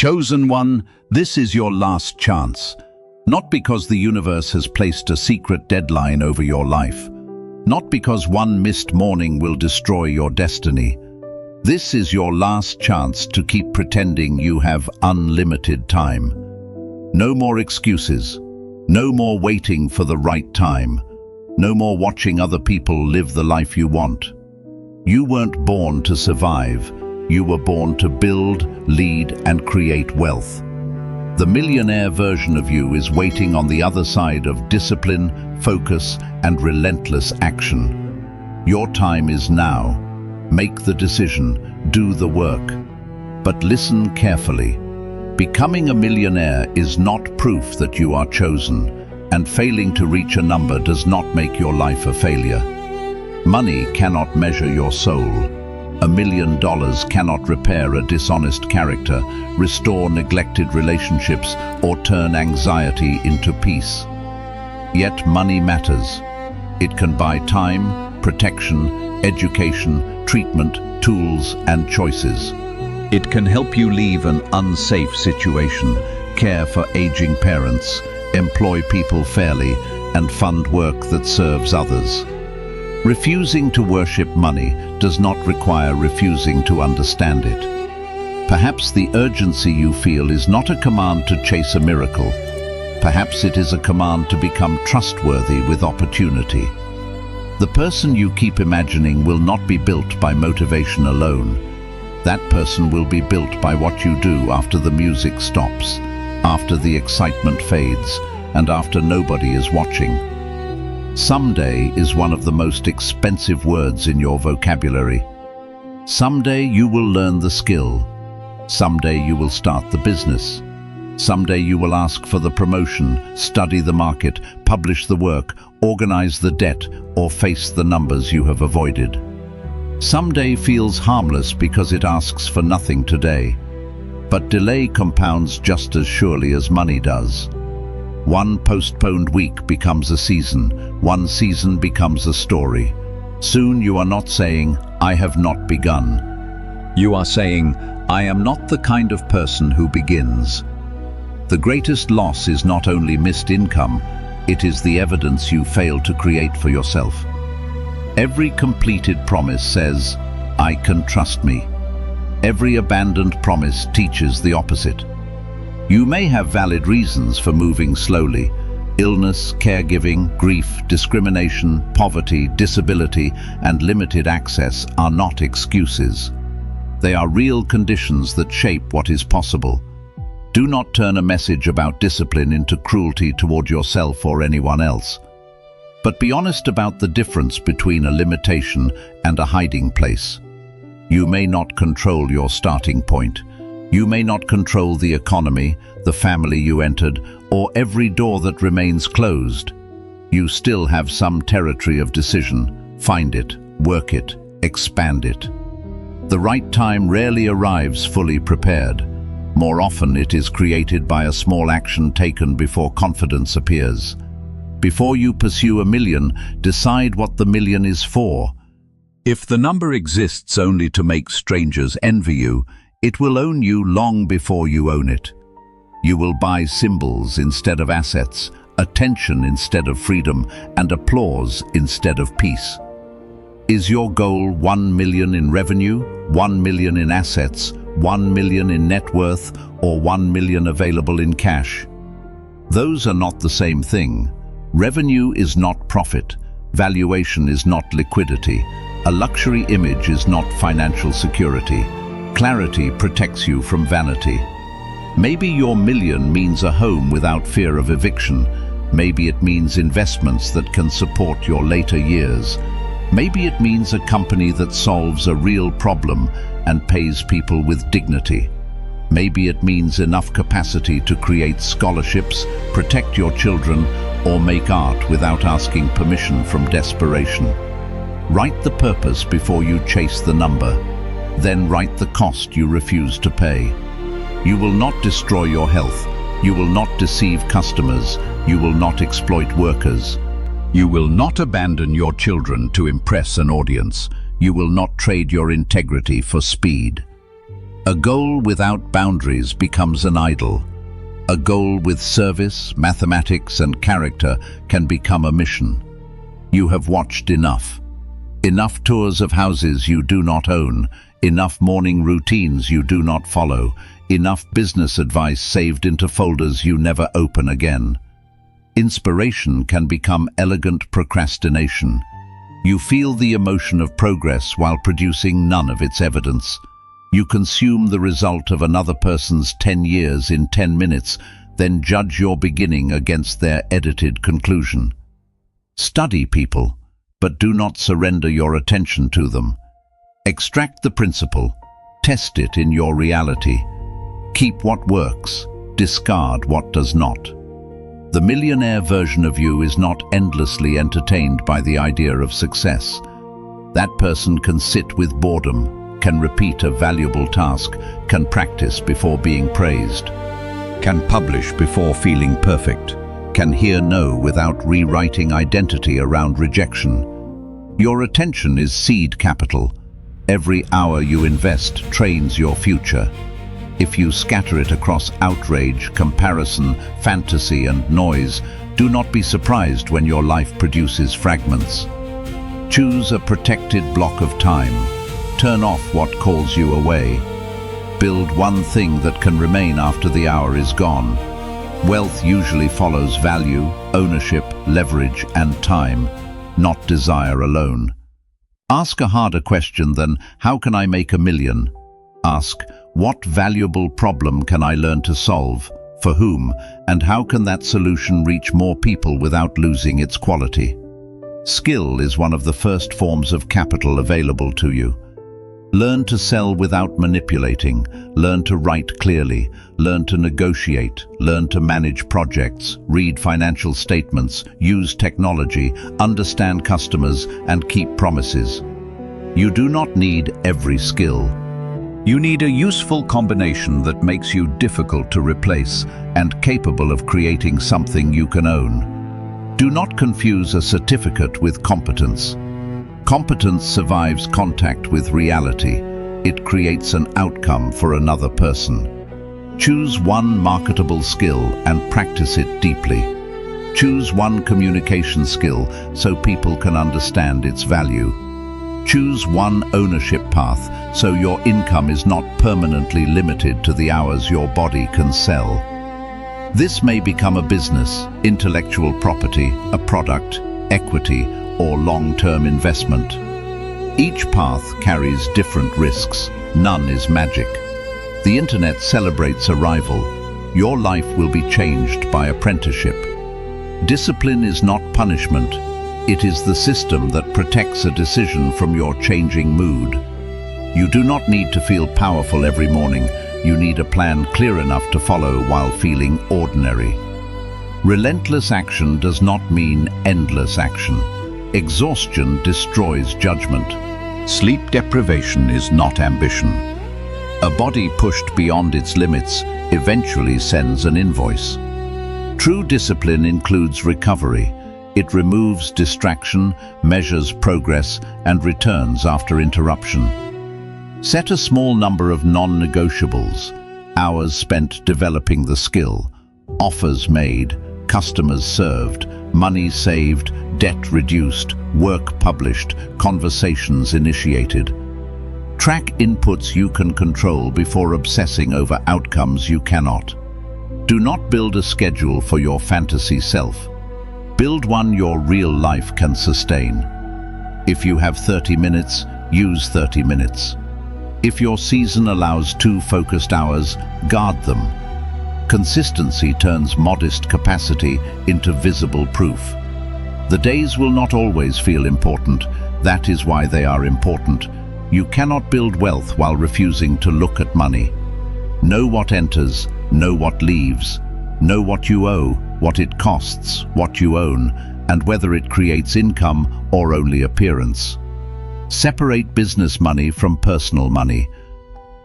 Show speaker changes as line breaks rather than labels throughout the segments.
Chosen one, this is your last chance. Not because the universe has placed a secret deadline over your life. Not because one missed morning will destroy your destiny. This is your last chance to keep pretending you have unlimited time. No more excuses. No more waiting for the right time. No more watching other people live the life you want. You weren't born to survive. You were born to build, lead, and create wealth. The millionaire version of you is waiting on the other side of discipline, focus, and relentless action. Your time is now. Make the decision, do the work. But listen carefully. Becoming a millionaire is not proof that you are chosen, and failing to reach a number does not make your life a failure. Money cannot measure your soul. $1 million cannot repair a dishonest character, restore neglected relationships, or turn anxiety into peace. Yet money matters. It can buy time, protection, education, treatment, tools, and choices. It can help you leave an unsafe situation, care for aging parents, employ people fairly, and fund work that serves others. Refusing to worship money does not require refusing to understand it. Perhaps the urgency you feel is not a command to chase a miracle. Perhaps it is a command to become trustworthy with opportunity. The person you keep imagining will not be built by motivation alone. That person will be built by what you do after the music stops, after the excitement fades, and after nobody is watching. Someday is one of the most expensive words in your vocabulary. Someday you will learn the skill. Someday you will start the business. Someday you will ask for the promotion, study the market, publish the work, organize the debt, or face the numbers you have avoided. Someday feels harmless because it asks for nothing today. But delay compounds just as surely as money does. One postponed week becomes a season. One season becomes a story. Soon you are not saying, "I have not begun." You are saying, "I am not the kind of person who begins." The greatest loss is not only missed income, it is the evidence you failed to create for yourself. Every completed promise says, "I can trust me." Every abandoned promise teaches the opposite. You may have valid reasons for moving slowly. Illness, caregiving, grief, discrimination, poverty, disability, and limited access are not excuses. They are real conditions that shape what is possible. Do not turn a message about discipline into cruelty toward yourself or anyone else. But be honest about the difference between a limitation and a hiding place. You may not control your starting point. You may not control the economy, the family you entered, or every door that remains closed. You still have some territory of decision. Find it, work it, expand it. The right time rarely arrives fully prepared. More often it is created by a small action taken before confidence appears. Before you pursue $1 million, decide what the million is for. If the number exists only to make strangers envy you, it will own you long before you own it. You will buy symbols instead of assets, attention instead of freedom, and applause instead of peace. Is your goal 1 million in revenue, 1 million in assets, 1 million in net worth, or 1 million available in cash? Those are not the same thing. Revenue is not profit. Valuation is not liquidity. A luxury image is not financial security. Clarity protects you from vanity. Maybe your million means a home without fear of eviction. Maybe it means investments that can support your later years. Maybe it means a company that solves a real problem and pays people with dignity. Maybe it means enough capacity to create scholarships, protect your children, or make art without asking permission from desperation. Write the purpose before you chase the number. Then write the cost you refuse to pay. You will not destroy your health. You will not deceive customers. You will not exploit workers. You will not abandon your children to impress an audience. You will not trade your integrity for speed. A goal without boundaries becomes an idol. A goal with service, mathematics, and character can become a mission. You have watched enough. Enough tours of houses you do not own, enough morning routines you do not follow, enough business advice saved into folders you never open again. Inspiration can become elegant procrastination. You feel the emotion of progress while producing none of its evidence. You consume the result of another person's 10 years in 10 minutes, then judge your beginning against their edited conclusion. Study people, but do not surrender your attention to them. Extract the principle, test it in your reality. Keep what works, discard what does not. The millionaire version of you is not endlessly entertained by the idea of success. That person can sit with boredom, can repeat a valuable task, can practice before being praised, can publish before feeling perfect, can hear no without rewriting identity around rejection. Your attention is seed capital. Every hour you invest trains your future. If you scatter it across outrage, comparison, fantasy, and noise, do not be surprised when your life produces fragments. Choose a protected block of time. Turn off what calls you away. Build one thing that can remain after the hour is gone. Wealth usually follows value, ownership, leverage, and time, not desire alone. Ask a harder question than, how can I make $1 million? Ask, what valuable problem can I learn to solve, for whom, and how can that solution reach more people without losing its quality? Skill is one of the first forms of capital available to you. Learn to sell without manipulating, learn to write clearly, learn to negotiate, learn to manage projects, read financial statements, use technology, understand customers, and keep promises. You do not need every skill. You need a useful combination that makes you difficult to replace and capable of creating something you can own. Do not confuse a certificate with competence. Competence survives contact with reality. It creates an outcome for another person. Choose one marketable skill and practice it deeply. Choose one communication skill so people can understand its value. Choose one ownership path so your income is not permanently limited to the hours your body can sell. This may become a business, intellectual property, a product, equity, or long-term investment. Each path carries different risks. None is magic. The internet celebrates arrival. Your life will be changed by apprenticeship. Discipline is not punishment. It is the system that protects a decision from your changing mood. You do not need to feel powerful every morning. You need a plan clear enough to follow while feeling ordinary. Relentless action does not mean endless action. Exhaustion destroys judgment. Sleep deprivation is not ambition. A body pushed beyond its limits eventually sends an invoice. True discipline includes recovery. It removes distraction, measures progress, and returns after interruption. Set a small number of non-negotiables, hours spent developing the skill, offers made, customers served, money saved, debt reduced, work published, conversations initiated. Track inputs you can control before obsessing over outcomes you cannot. Do not build a schedule for your fantasy self. Build one your real life can sustain. If you have 30 minutes, use 30 minutes. If your season allows 2 focused hours, guard them. Consistency turns modest capacity into visible proof. The days will not always feel important. That is why they are important. You cannot build wealth while refusing to look at money. Know what enters, know what leaves. Know what you owe, what it costs, what you own, and whether it creates income or only appearance. Separate business money from personal money.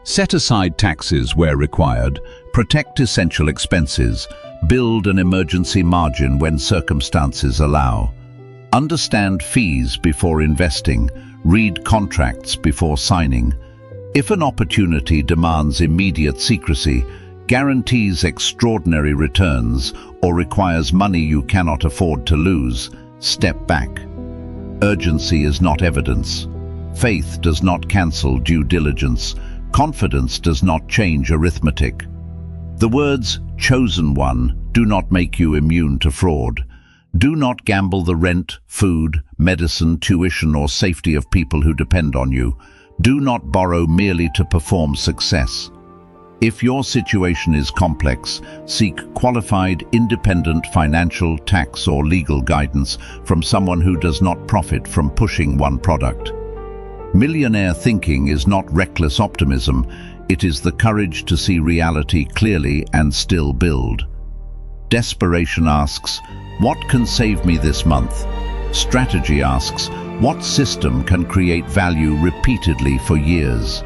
Set aside taxes where required, protect essential expenses, build an emergency margin when circumstances allow. Understand fees before investing, read contracts before signing. If an opportunity demands immediate secrecy, guarantees extraordinary returns, or requires money you cannot afford to lose, step back. Urgency is not evidence. Faith does not cancel due diligence. Confidence does not change arithmetic. The words, "chosen one," do not make you immune to fraud. Do not gamble the rent, food, medicine, tuition, or safety of people who depend on you. Do not borrow merely to perform success. If your situation is complex, seek qualified, independent financial, tax, or legal guidance from someone who does not profit from pushing one product. Millionaire thinking is not reckless optimism. It is the courage to see reality clearly and still build. Desperation asks, "What can save me this month?" Strategy asks, "What system can create value repeatedly for years?"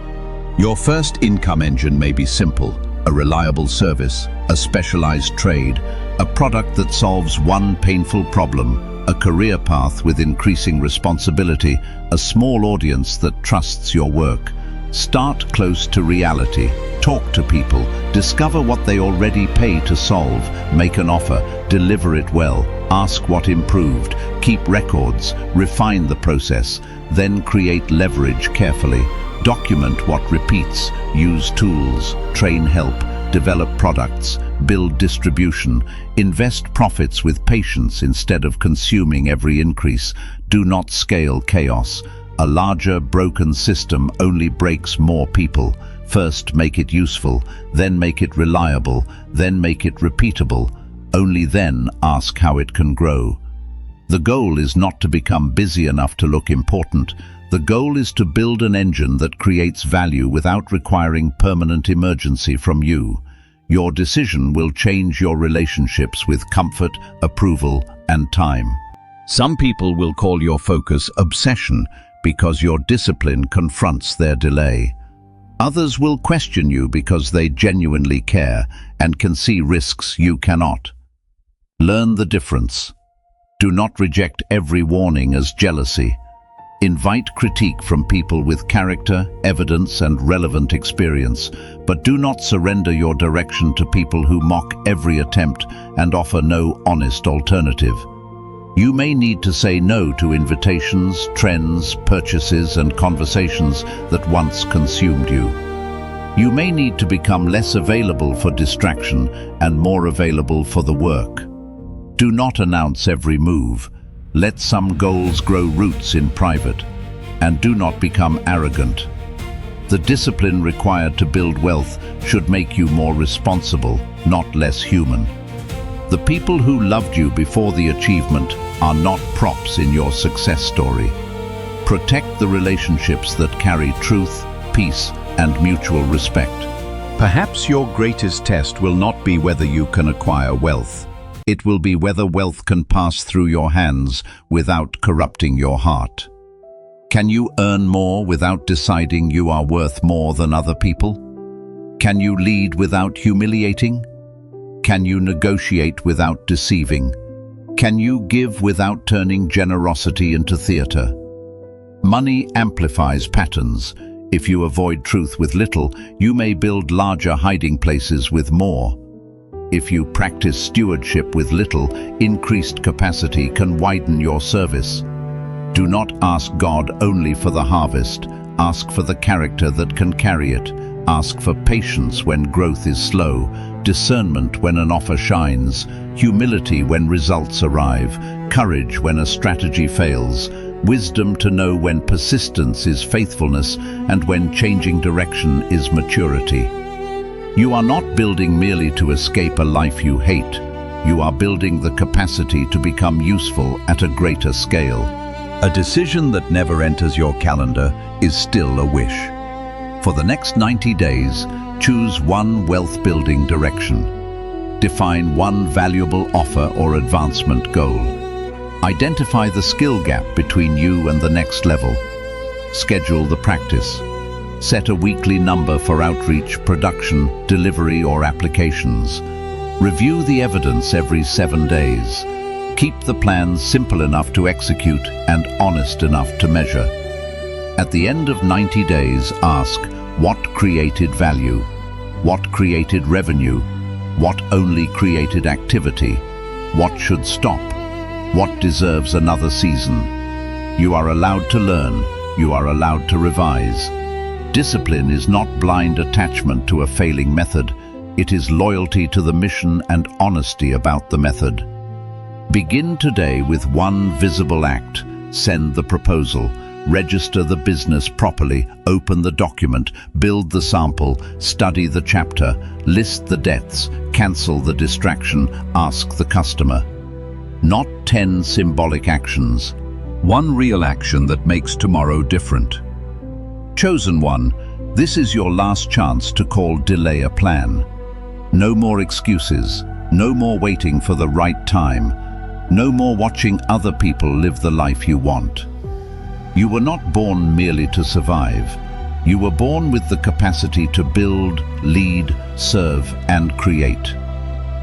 Your first income engine may be simple: a reliable service, a specialized trade, a product that solves one painful problem, a career path with increasing responsibility, a small audience that trusts your work. Start close to reality. Talk to people. Discover what they already pay to solve. Make an offer. Deliver it well. Ask what improved. Keep records. Refine the process. Then create leverage carefully. Document what repeats. Use tools. Train help. Develop products. Build distribution. Invest profits with patience instead of consuming every increase. Do not scale chaos. A larger, broken system only breaks more people. First make it useful, then make it reliable, then make it repeatable. Only then ask how it can grow. The goal is not to become busy enough to look important. The goal is to build an engine that creates value without requiring permanent emergency from you. Your decision will change your relationships with comfort, approval, and time. Some people will call your focus obsession because your discipline confronts their delay. Others will question you because they genuinely care and can see risks you cannot. Learn the difference. Do not reject every warning as jealousy. Invite critique from people with character, evidence, and relevant experience, but do not surrender your direction to people who mock every attempt and offer no honest alternative. You may need to say no to invitations, trends, purchases, and conversations that once consumed you. You may need to become less available for distraction and more available for the work. Do not announce every move. Let some goals grow roots in private. And do not become arrogant. The discipline required to build wealth should make you more responsible, not less human. The people who loved you before the achievement are not props in your success story. Protect the relationships that carry truth, peace, and mutual respect. Perhaps your greatest test will not be whether you can acquire wealth. It will be whether wealth can pass through your hands without corrupting your heart. Can you earn more without deciding you are worth more than other people? Can you lead without humiliating? Can you negotiate without deceiving? Can you give without turning generosity into theater? Money amplifies patterns. If you avoid truth with little, you may build larger hiding places with more. If you practice stewardship with little, increased capacity can widen your service. Do not ask God only for the harvest. Ask for the character that can carry it. Ask for patience when growth is slow, discernment when an offer shines, humility when results arrive, courage when a strategy fails, wisdom to know when persistence is faithfulness and when changing direction is maturity. You are not building merely to escape a life you hate. You are building the capacity to become useful at a greater scale. A decision that never enters your calendar is still a wish. For the next 90 days, choose one wealth-building direction. Define one valuable offer or advancement goal. Identify the skill gap between you and the next level. Schedule the practice. Set a weekly number for outreach, production, delivery, or applications. Review the evidence every 7 days. Keep the plan simple enough to execute and honest enough to measure. At the end of 90 days, ask, What created value? What created revenue? What only created activity? What should stop? What deserves another season? You are allowed to learn. You are allowed to revise. Discipline is not blind attachment to a failing method. It is loyalty to the mission and honesty about the method. Begin today with one visible act. Send the proposal. Register the business properly. Open the document. Build the sample. Study the chapter. List the debts. Cancel the distraction. Ask the customer. Not 10 symbolic actions. One real action that makes tomorrow different. Chosen one, this is your last chance to call delay a plan. No more excuses. No more waiting for the right time. No more watching other people live the life you want. You were not born merely to survive. You were born with the capacity to build, lead, serve, and create.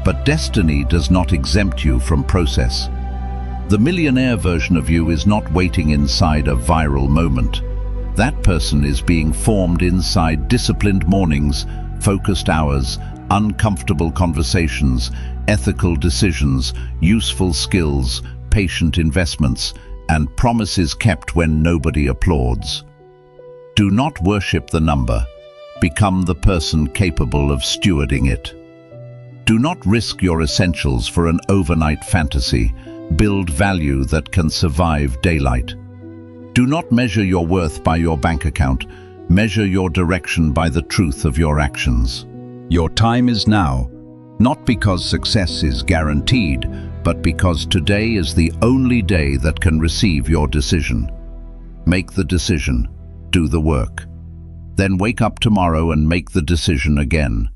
But destiny does not exempt you from process. The millionaire version of you is not waiting inside a viral moment. That person is being formed inside disciplined mornings, focused hours, uncomfortable conversations, ethical decisions, useful skills, patient investments, and promises kept when nobody applauds. Do not worship the number. Become the person capable of stewarding it. Do not risk your essentials for an overnight fantasy. Build value that can survive daylight. Do not measure your worth by your bank account. Measure your direction by the truth of your actions. Your time is now, not because success is guaranteed, but because today is the only day that can receive your decision. Make the decision. Do the work. Then wake up tomorrow and make the decision again.